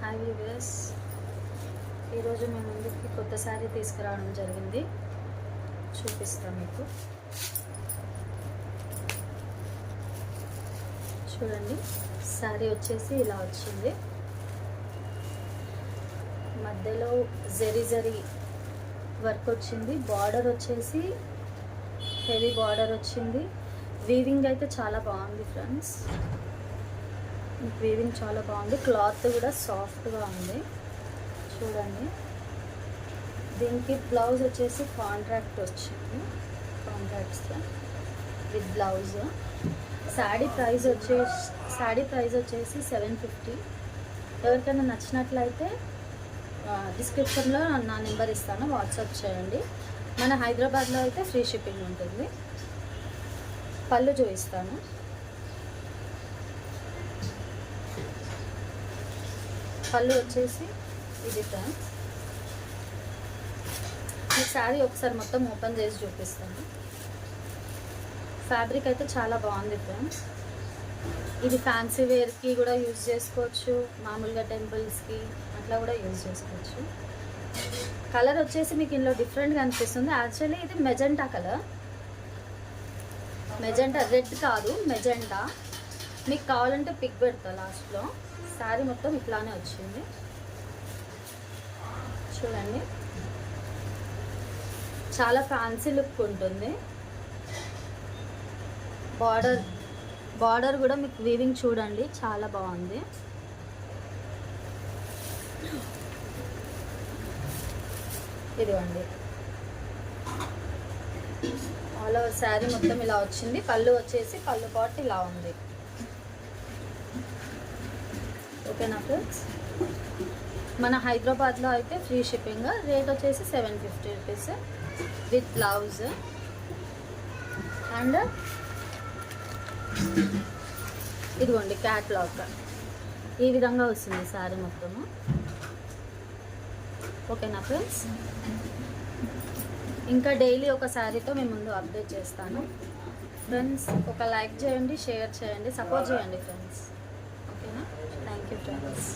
Hi viewers, ఈరోజు మేము ముందుకి కొత్త శారీ తీసుకురావడం జరిగింది. చూపిస్తాం మీకు. చూడండి, శారీ వచ్చేసి ఇలా వచ్చింది. మధ్యలో జరీ వర్క్ వచ్చింది. బార్డర్ వచ్చేసి హెవీ బార్డర్ వచ్చింది. వీవింగ్ అయితే చాలా బాగుంది ఫ్రెండ్స్. వీవింగ్ చాలా బాగుంది. క్లాత్ కూడా సాఫ్ట్గా ఉంది. చూడండి, దీనికి బ్లౌజ్ వచ్చేసి కాంట్రాక్ట్ వచ్చింది. Contracts with blouse. Sari price వచ్చేసి 750. ఎవరికైనా నచ్చినట్లయితే డిస్క్రిప్షన్లో నా నెంబర్ ఇస్తాను, వాట్సాప్ చేయండి. మన హైదరాబాద్లో అయితే ఫ్రీ షిప్పింగ్ ఉంటుంది. పళ్ళు చూపిస్తాను. పళ్ళు వచ్చేసి ఇది ఫ్రెండ్స్. ఈ శారీ ఒకసారి మొత్తం ఓపెన్ చేసి చూపిస్తాను. ఫ్యాబ్రిక్ అయితే చాలా బాగుంది ఫ్రెండ్స్. ఇది ఫ్యాన్సీ వేర్కి కూడా యూజ్ చేసుకోవచ్చు, మామూలుగా టెంపుల్స్కి అట్లా కూడా యూజ్ చేసుకోవచ్చు. కలర్ వచ్చేసి మీకు ఇందులో డిఫరెంట్గా అనిపిస్తుంది. యాక్చువల్లీ ఇది మెజెంటా కలర్. మెజెంటా, రెడ్ కాదు, మెజెంటా. మీకు కావాలంటే పిక్ పెడతా లాస్ట్లో. శారీ మొత్తం ఇట్లానే వచ్చింది. చూడండి, చాలా ఫ్యాన్సీ లుక్ ఉంటుంది. బార్డర్ కూడా మీకు వీవింగ్ చూడండి, చాలా బాగుంది. ఇదిగోండి, ఆల్ ఓవర్ శారీ మొత్తం ఇలా వచ్చింది. పళ్ళు వచ్చేసి పళ్ళు పాటు ఇలా ఉంది. ఓకేనా ఫ్రెండ్స్. మన హైదరాబాద్లో అయితే ఫ్రీ షిప్పింగ్. రేట్ వచ్చేసి 750 రూపీస్ విత్ బ్లౌజ్. అండ్ ఇదిగోండి క్యాట్లాగ్. ఈ విధంగా వస్తుంది శారీ మొత్తము. ఓకేనా ఫ్రెండ్స్. ఇంకా డైలీ ఒక శారీతో మేము ముందు అప్డేట్ చేస్తాను ఫ్రెండ్స్. ఒక లైక్ చేయండి, షేర్ చేయండి, సపోర్ట్ చేయండి ఫ్రెండ్స్. ఓకేనా. Thank you friends.